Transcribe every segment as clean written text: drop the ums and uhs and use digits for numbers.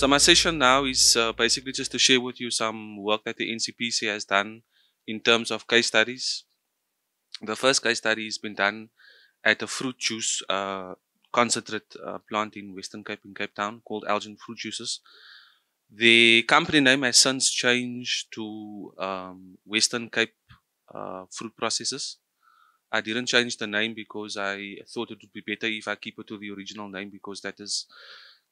So my session now is basically just to share with you some work that the NCPC has done in terms of case studies. The first case study has been done at a fruit juice concentrate plant in Western Cape, in Cape Town, called Algebra Juices. The company name has since changed to Western Cape Fruit Processors. I didn't change the name because I thought it would be better if I keep it to the original name, because that is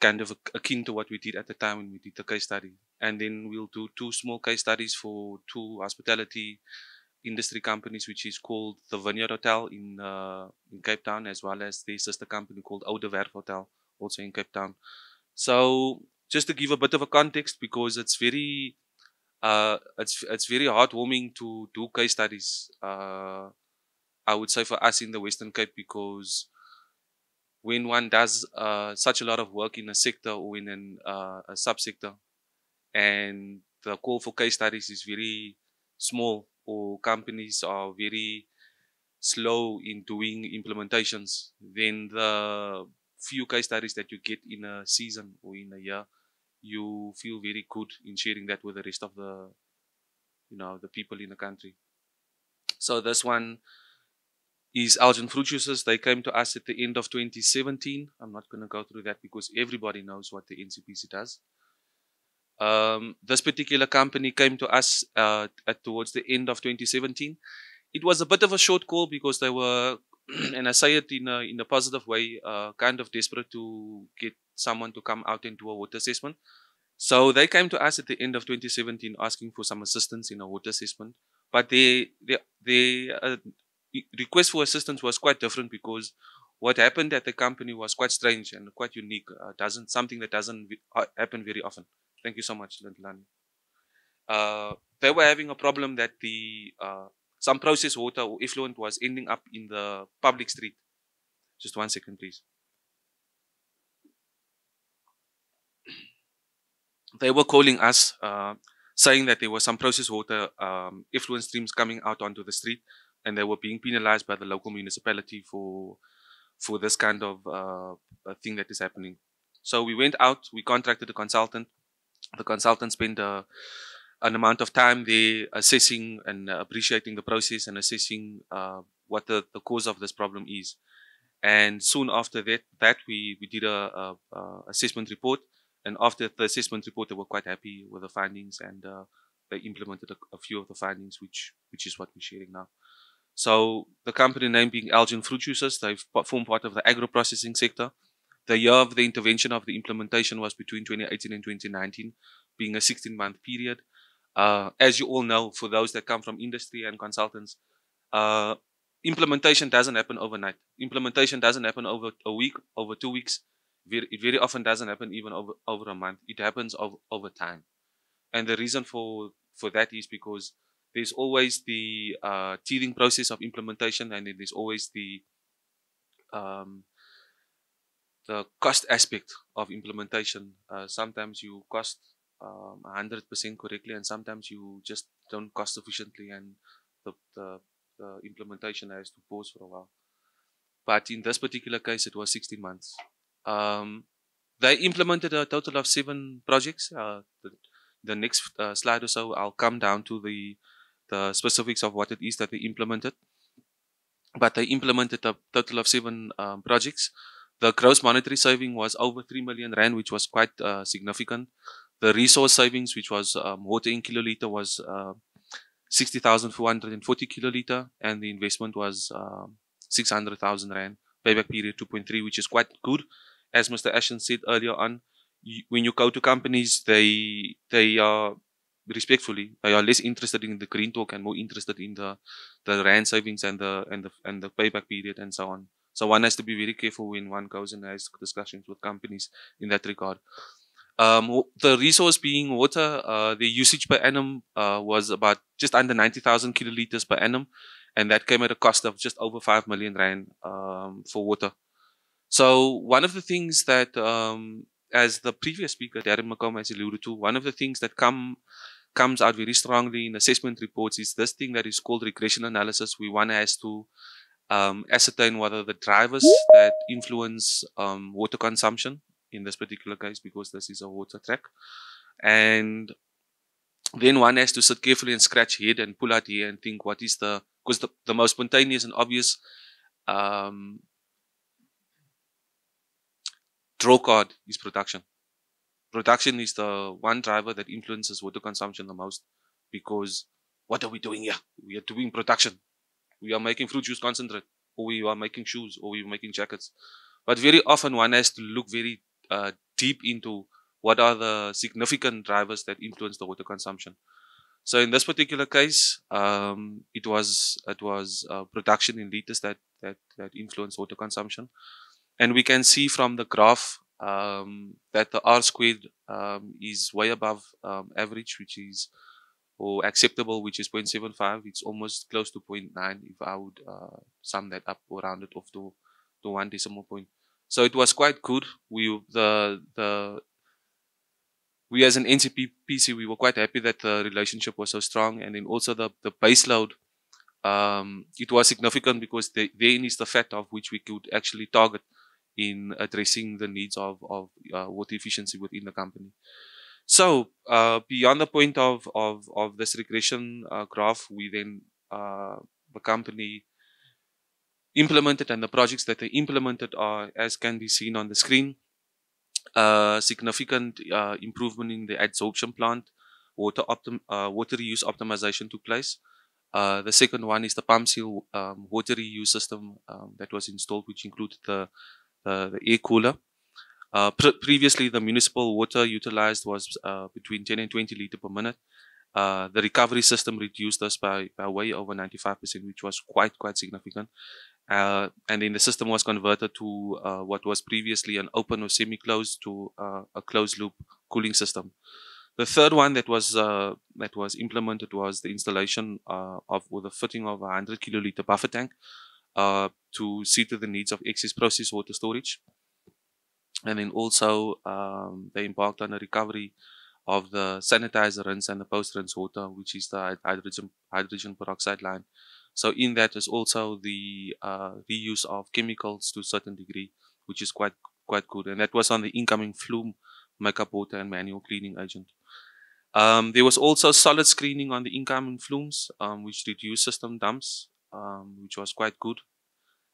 kind of akin to what we did at the time when we did the case study. And then we'll do two small case studies for two hospitality industry companies, which is called the Vineyard Hotel in Cape Town, as well as the sister company called Ouderwerf Hotel, also in Cape Town. So just to give a bit of a context, because it's very heartwarming to do case studies. I would say for us in the Western Cape, because when one does such a lot of work in a sector or in a subsector, and the call for case studies is very small, or companies are very slow in doing implementations, then the few case studies that you get in a season or in a year, you feel very good in sharing that with the rest of the, the people in the country. So this one is Algebra Fruit Juices. They came to us at the end of 2017. I'm not going to go through that because everybody knows what the NCPC does. This particular company came to us towards the end of 2017. It was a bit of a short call because they were, and I say it in a positive way, kind of desperate to get someone to come out and do a water assessment. So they came to us at the end of 2017 asking for some assistance in a water assessment. But the request for assistance was quite different, because what happened at the company was quite strange and quite unique. Something that doesn't happen very often. Thank you so much, Lintlani. They were having a problem that some processed water or effluent was ending up in the public street. Just 1 second, please. They were calling us, saying that there was some processed water effluent streams coming out onto the street, and they were being penalized by the local municipality for this kind of thing that is happening. So we went out, we contracted a consultant. The consultant spent an amount of time there assessing and appreciating the process and assessing what the cause of this problem is. And soon after that we did a assessment report. And after the assessment report, they were quite happy with the findings, and they implemented a few of the findings, which is what we're sharing now. So the company name being Algebra Fruit Juices, they form part of the agro processing sector. The year of the intervention of the implementation was between 2018 and 2019, being a 16-month period. As you all know, for those that come from industry and consultants, implementation doesn't happen overnight. Implementation doesn't happen over a week, over 2 weeks. It very often doesn't happen even over a month. It happens over time. And the reason for that is because there's always the teething process of implementation, and then there's always the cost aspect of implementation. Sometimes you cost 100% correctly, and sometimes you just don't cost sufficiently, and the implementation has to pause for a while. But in this particular case, it was 16 months. They implemented a total of 7 projects. The next slide or so, I'll come down to the specifics of what it is that they implemented. But they implemented a total of 7 projects. The gross monetary saving was over 3 million rand, which was quite significant. The resource savings, which was water in kiloliter, was 60,440 kiloliter, and the investment was 600,000 rand. Payback period 2.3, which is quite good. As Mr. Ashton said earlier on, when you go to companies, they are respectfully, they are less interested in the green talk and more interested in the rand savings and the payback period and so on. So one has to be very careful when one goes and has discussions with companies in that regard. The resource being water, the usage per annum was about just under 90,000 kiloliters per annum, and that came at a cost of just over 5 million rand for water. So one of the things that, as the previous speaker, Darren McComb, has alluded to, one of the things that comes out very strongly in assessment reports is this thing that is called regression analysis, where one has to ascertain whether the drivers that influence water consumption in this particular case, because this is a water track. And then one has to sit carefully and scratch head and pull out here and think what is because the most spontaneous and obvious draw card is production. Production is the one driver that influences water consumption the most, because what are we doing here? We are doing production. We are making fruit juice concentrate, or we are making shoes, or we are making jackets. But very often one has to look very deep into what are the significant drivers that influence the water consumption. So in this particular case, it was production in liters that influenced water consumption, and we can see from the graph that the R squared is way above average, which is or acceptable, which is 0.75. It's almost close to 0.9 if I would sum that up or round it off to 1 decimal point. So it was quite good. We as an NCPC, we were quite happy that the relationship was so strong, and then also the base load. It was significant because therein is the fact of which we could actually target in addressing the needs of water efficiency within the company. So beyond the point of this regression graph, we then the company implemented, and the projects that they implemented are, as can be seen on the screen, significant improvement in the adsorption plant, water reuse optimization took place. The second one is the pump seal water reuse system that was installed, which included the air cooler. Previously, the municipal water utilized was between 10 and 20 liters per minute. The recovery system reduced this by way over 95%, which was quite significant. And then the system was converted to what was previously an open or semi-closed to a closed loop cooling system. The third one that was implemented was the installation or the fitting of a 100 kiloliter buffer tank to see to the needs of excess process water storage. And then also they embarked on a recovery of the sanitizer rinse and the post-rinse water, which is the hydrogen peroxide line. So in that is also the reuse of chemicals to a certain degree, which is quite good. And that was on the incoming flume, makeup water, and manual cleaning agent. There was also solid screening on the incoming flumes, which reduced system dumps, which was quite good.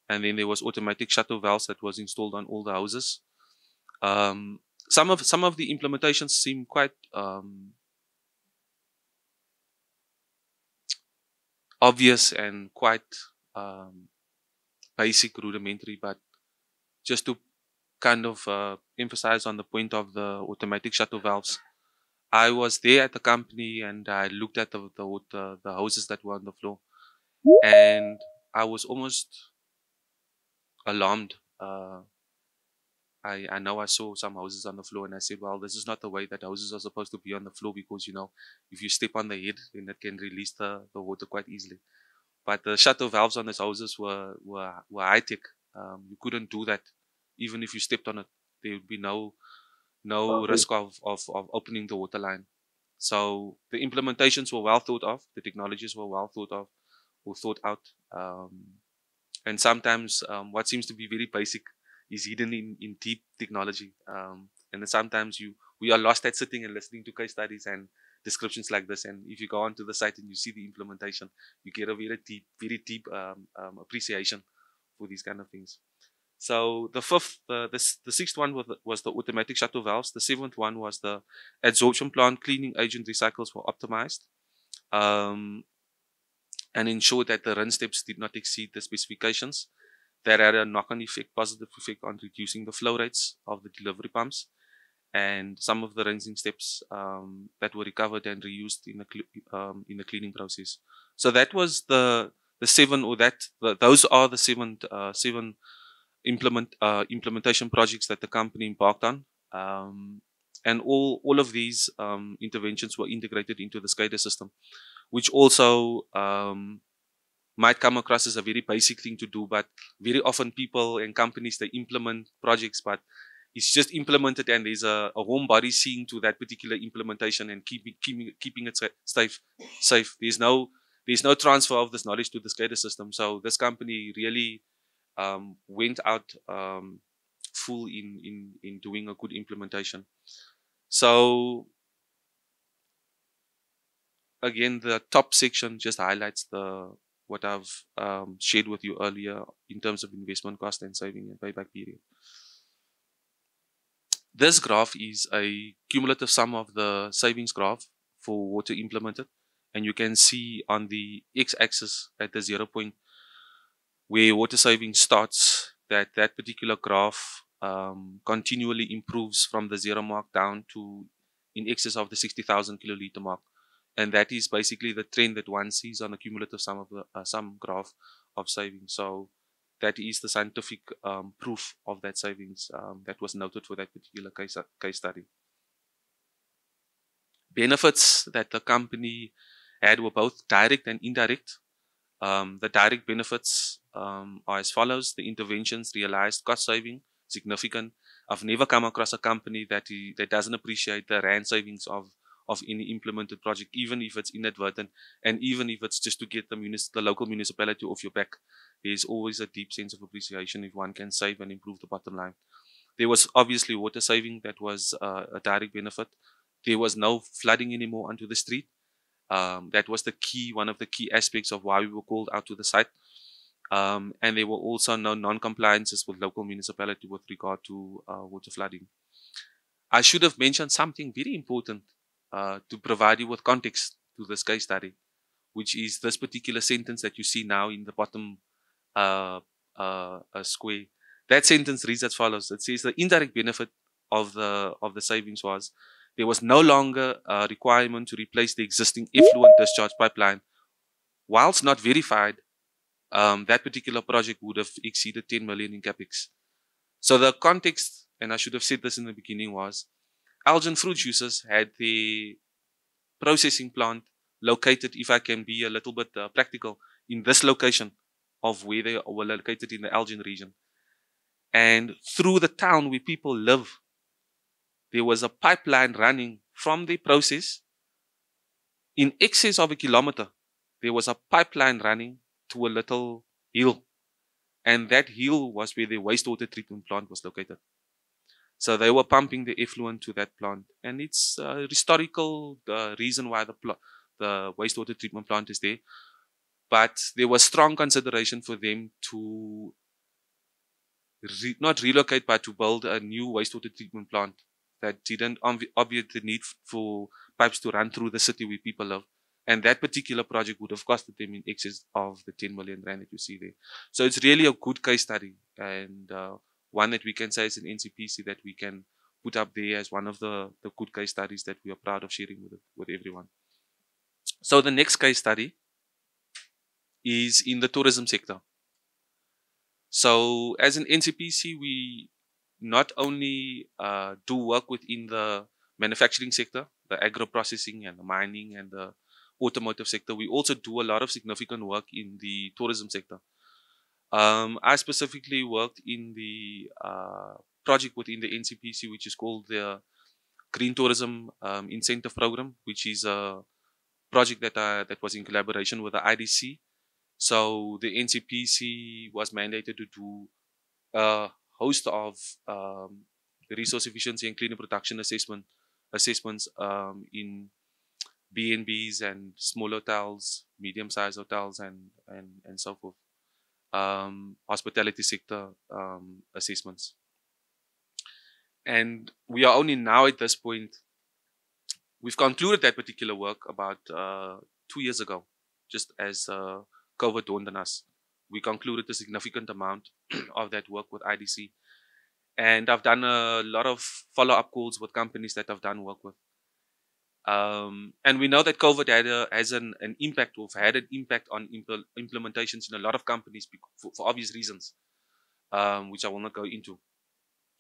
And then there was automatic shuttle valves that was installed on all the houses. Some of the implementations seem quite obvious and quite basic, rudimentary, but just to kind of emphasize on the point of the automatic shuttle valves, I was there at the company and I looked at the hoses that were on the floor, and I was almost alarmed. I know I saw some hoses on the floor, and I said, well, this is not the way that hoses are supposed to be on the floor, because, you know, if you step on the head, then it can release the water quite easily. But the shuttle valves on these hoses were high tech. You couldn't do that. Even if you stepped on it, there would be no risk of opening the water line. So the implementations were well thought of. The technologies were well thought of or thought out. And sometimes what seems to be very basic is hidden in deep technology. And then sometimes we are lost at sitting and listening to case studies and descriptions like this. And if you go onto the site and you see the implementation, you get a very deep appreciation for these kind of things. So the sixth one was the automatic shuttle valves. The seventh one was the adsorption plant cleaning agent recycles were optimized and ensured that the run steps did not exceed the specifications. That had a knock-on effect, positive effect on reducing the flow rates of the delivery pumps, and some of the rinsing steps that were recovered and reused in the cleaning process. So that was the seven, or those are the seven implementation projects that the company embarked on, and all of these interventions were integrated into the SCADA system, which also might come across as a very basic thing to do, but very often people and companies, they implement projects, but it's just implemented and there's a warm body seeing to that particular implementation and keeping it safe. There's no transfer of this knowledge to the SCADA system. So this company really went out useful in doing a good implementation. So again, the top section just highlights what I've shared with you earlier in terms of investment cost and saving and payback period. This graph is a cumulative sum of the savings graph for water implemented. And you can see on the x-axis at the 0 point where water saving starts, that particular graph continually improves from the 0 mark down to in excess of the 60,000 kiloliter mark. And that is basically the trend that one sees on the cumulative sum of the sum graph of savings. So that is the scientific proof of that savings that was noted for that particular case study. Benefits that the company had were both direct and indirect. The direct benefits are as follows. The interventions realized cost saving, significant. I've never come across a company that doesn't appreciate the rand savings of any implemented project, even if it's inadvertent, and even if it's just to get the local municipality off your back. There's always a deep sense of appreciation if one can save and improve the bottom line. There was obviously water saving that was a direct benefit. There was no flooding anymore onto the street. That was one of the key aspects of why we were called out to the site. And there were also no non-compliances with local municipality with regard to water flooding. I should have mentioned something very important to provide you with context to this case study, which is this particular sentence that you see now in the bottom square. That sentence reads as follows. It says the indirect benefit of the savings was there was no longer a requirement to replace the existing effluent discharge pipeline. Whilst not verified, that particular project would have exceeded 10 million in capex. So the context, and I should have said this in the beginning, was Algen Fruit Juices had the processing plant located, if I can be a little bit practical, in this location of where they were located in the Algen region. And through the town where people live, there was a pipeline running from the process in excess of a kilometer. There was a pipeline running to a little hill. And that hill was where the wastewater treatment plant was located. So they were pumping the effluent to that plant. And it's a historical reason why the wastewater treatment plant is there. But there was strong consideration for them to not relocate, but to build a new wastewater treatment plant that didn't obviate the need for pipes to run through the city where people live. And that particular project would have costed them in excess of the 10 million rand that you see there. So it's really a good case study, and one that we can say as an NCPC that we can put up there as one of the good case studies that we are proud of sharing with everyone. So the next case study is in the tourism sector. So as an NCPC, we not only do work within the manufacturing sector, the agro-processing and the mining and the automotive sector, we also do a lot of significant work in the tourism sector. I specifically worked in the project within the NCPC, which is called the Green Tourism Incentive Program, which is a project that was in collaboration with the IDC. So the NCPC was mandated to do a host of resource efficiency and cleaner production assessments in B&Bs and small hotels, medium-sized hotels, and so forth. Hospitality sector assessments. And we are only now at this point, we've concluded that particular work about 2 years ago, just as COVID dawned on us. We concluded a significant amount of that work with IDC. And I've done a lot of follow-up calls with companies that I've done work with. And we know that COVID had an impact, or had an impact on implementations in a lot of companies for obvious reasons, which I will not go into.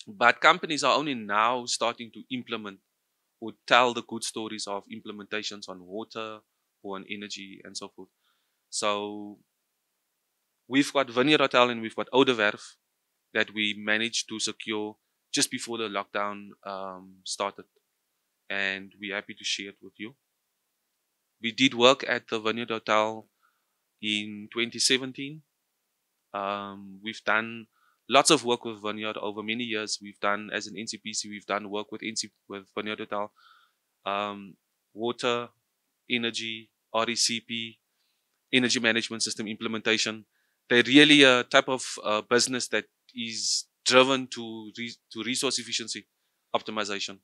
But companies are only now starting to implement or tell the good stories of implementations on water or on energy and so forth. So we've got Vineyard Hotel and we've got Ouderwerf that we managed to secure just before the lockdown started. And we're happy to share it with you. We did work at the Vineyard Hotel in 2017. We've done lots of work with Vineyard over many years. We've done, as an NCPC, we've done work with with Vineyard Hotel, water, energy, RECP, energy management system implementation. They're really a type of business that is driven to resource efficiency optimization.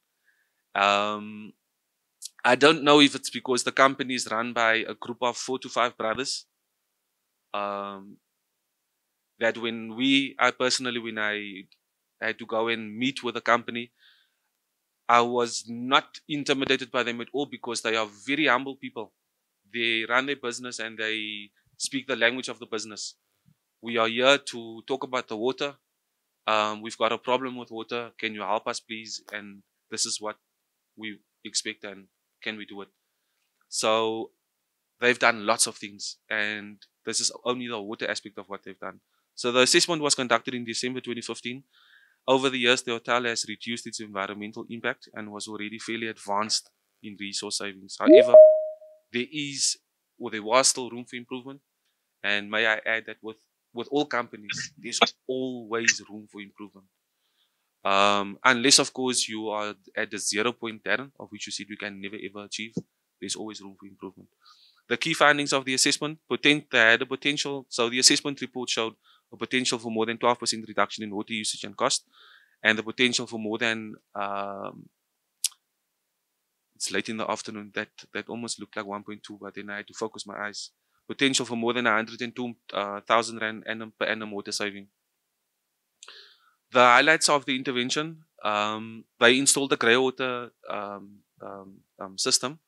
I don't know if it's because the company is run by a group of 4 to 5 brothers. That when I personally, when I had to go and meet with the company, I was not intimidated by them at all, because they are very humble people. They run their business and they speak the language of the business. We are here to talk about the water. We've got a problem with water. Can you help us, please? And this is what we expect, and can we do it? So they've done lots of things, and this is only the water aspect of what they've done. So the assessment was conducted in December 2015. Over the years, the hotel has reduced its environmental impact and was already fairly advanced in resource savings. However, there was still room for improvement. And may I add that with all companies, there's always room for improvement. Unless, of course, you are at the 0 point, Darren, of which you said we can never ever achieve, there's always room for improvement. The key findings of the assessment, they had a potential. So the assessment report showed a potential for more than 12% reduction in water usage and cost, and the potential for more than, it's late in the afternoon, that almost looked like 1.2, but then I had to focus my eyes. Potential for more than 102,000 rand per annum water saving. The highlights of the intervention, they installed the Greywater system,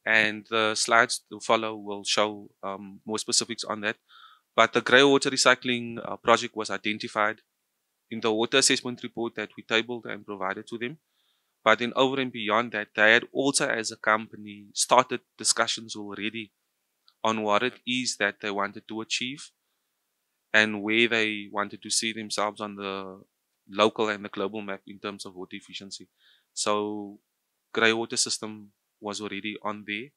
and the slides to follow will show more specifics on that. But the Greywater recycling project was identified in the water assessment report that we tabled and provided to them. But then over and beyond that, they had also, as a company, started discussions already on what it is that they wanted to achieve and where they wanted to see themselves on the local and the global map in terms of water efficiency. So Greywater system was already on their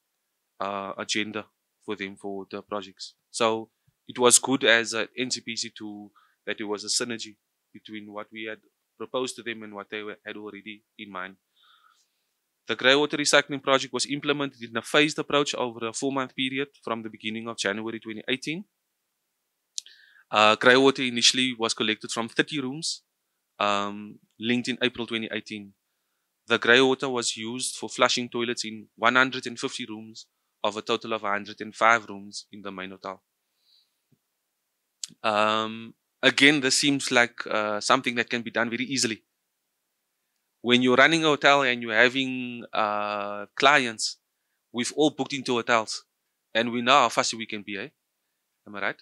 agenda for them for the projects. So it was good as an NCPC that it was a synergy between what we had proposed to them and what they had already in mind. The Greywater recycling project was implemented in a phased approach over a 4-month period from the beginning of January 2018. Greywater initially was collected from 30 rooms, linked in April 2018. The Greywater was used for flushing toilets in 150 rooms of a total of 105 rooms in the main hotel. Again, this seems like something that can be done very easily. When you're running a hotel and you're having clients, we've all booked into hotels, and we know how fussy we can be, eh? Am I right?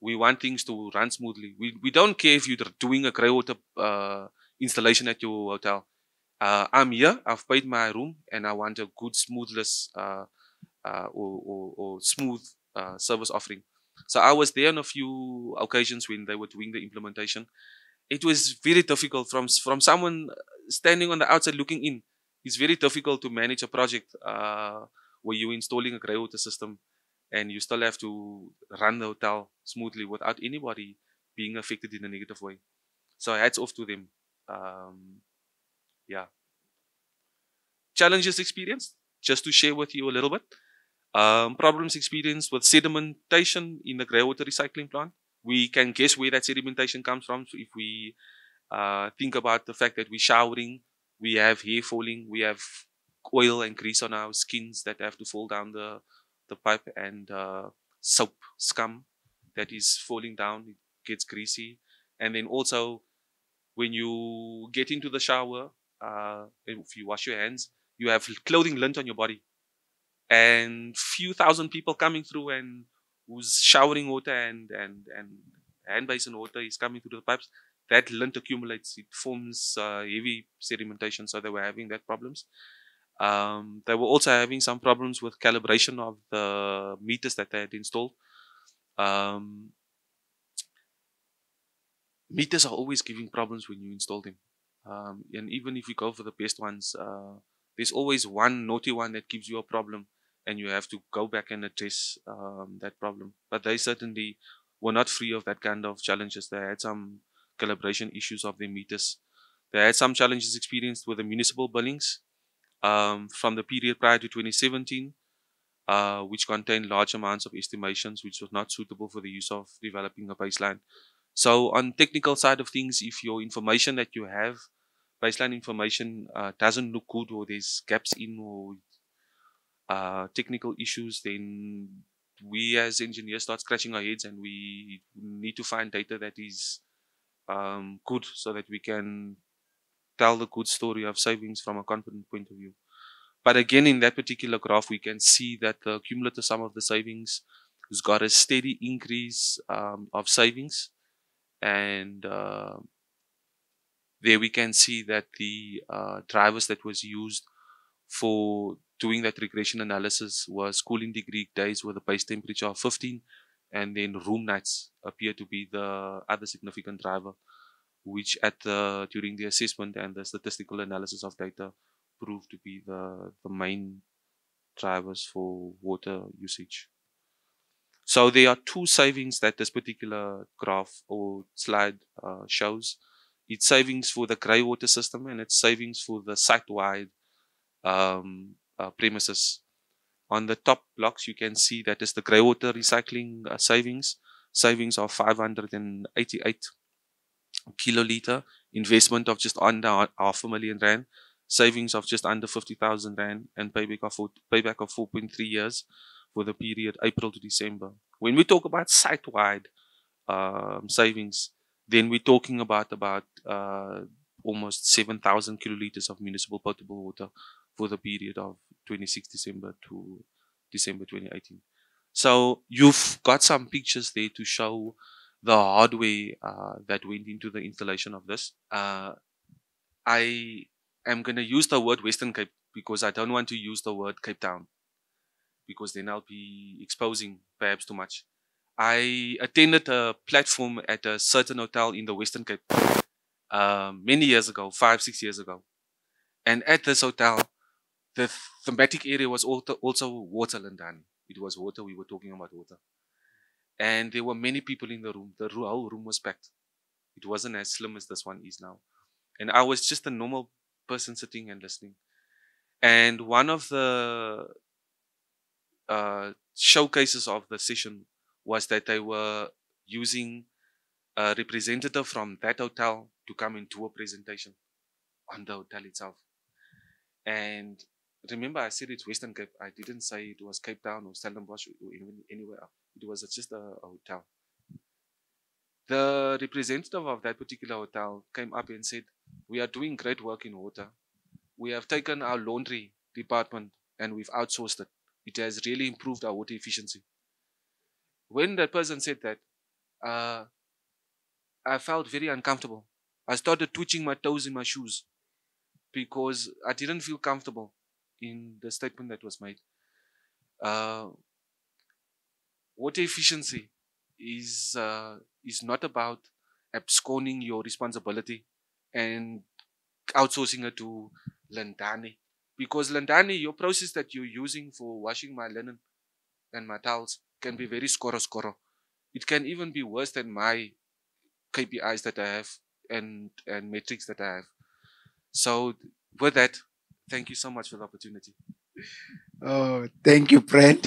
We want things to run smoothly. We don't care if you're doing a Greywater installation at your hotel. I'm here, I've paid my room, and I want a good, smoothless or smooth service offering. So I was there on a few occasions when they were doing the implementation. It was very difficult from someone standing on the outside looking in. It's very difficult to manage a project where you're installing a Greywater system and you still have to run the hotel smoothly without anybody being affected in a negative way. So hats off to them. Yeah. Challenges experienced, just to share with you a little bit. Problems experienced with sedimentation in the Greywater recycling plant. We can guess where that sedimentation comes from. So if we think about the fact that we're showering, we have hair falling, we have oil and grease on our skins that have to fall down the pipe, and soap scum that is falling down, it gets greasy. And then also when you get into the shower, if you wash your hands, you have clothing lint on your body, and few thousand people coming through and who's showering water and hand basin water is coming through the pipes. That lint accumulates, it forms heavy sedimentation, so they were having that problems. They were also having some problems with calibration of the meters that they had installed. Meters are always giving problems when you install them. And even if you go for the best ones, there's always one naughty one that gives you a problem, and you have to go back and address that problem. But they certainly were not free of that kind of challenges. They had some calibration issues of their meters. They had some challenges experienced with the municipal billings from the period prior to 2017, which contained large amounts of estimations, which was not suitable for the use of developing a baseline. So on technical side of things, if your information that you have, baseline information, doesn't look good, or there's gaps in, or technical issues, then we as engineers start scratching our heads, and we need to find data that is good, so that we can tell the good story of savings from a confident point of view. But again, in that particular graph, we can see that the cumulative sum of the savings has got a steady increase of savings. And there we can see that the drivers that was used for doing that regression analysis was cooling degree days with a base temperature of 15, and then room nights appear to be the other significant driver, which during the assessment and the statistical analysis of data proved to be the main drivers for water usage. So there are two savings that this particular graph or slide shows. It's savings for the Greywater system, and it's savings for the site-wide premises. On the top blocks, you can see that is the Greywater recycling savings of 588 kiloliter, investment of just under R500,000, savings of just under 50,000 rand, and payback of 4.3 years for the period April to December. When we talk about site-wide savings, then we're talking about almost 7,000 kiloliters of municipal potable water for the period of 26 December to December 2018. So you've got some pictures there to show the hardware that went into the installation of this. I am going to use the word Western Cape because I don't want to use the word Cape Town, because then I'll be exposing perhaps too much. I attended a platform at a certain hotel in the Western Cape many years ago, 5-6 years ago. And at this hotel, the thematic area was also water, Lindani. It was water. We were talking about water. And there were many people in the room. The whole room was packed. It wasn't as slim as this one is now. And I was just a normal person sitting and listening. And one of the showcases of the session was that they were using a representative from that hotel to come and do a presentation on the hotel itself. And remember, I said it's Western Cape. I didn't say it was Cape Town or Stellenbosch or anywhere else. It was just a hotel. The representative of that particular hotel came up and said, "We are doing great work in water. We have taken our laundry department and we've outsourced it. It has really improved our water efficiency." When that person said that, I felt very uncomfortable. I started twitching my toes in my shoes because I didn't feel comfortable in the statement that was made. Water efficiency is not about absconding your responsibility and outsourcing it to Lindani. Because Lindani, your process that you're using for washing my linen and my towels can be very scoro. It can even be worse than my KPIs that I have and metrics that I have. So with that, thank you so much for the opportunity. Oh, thank you, Brent.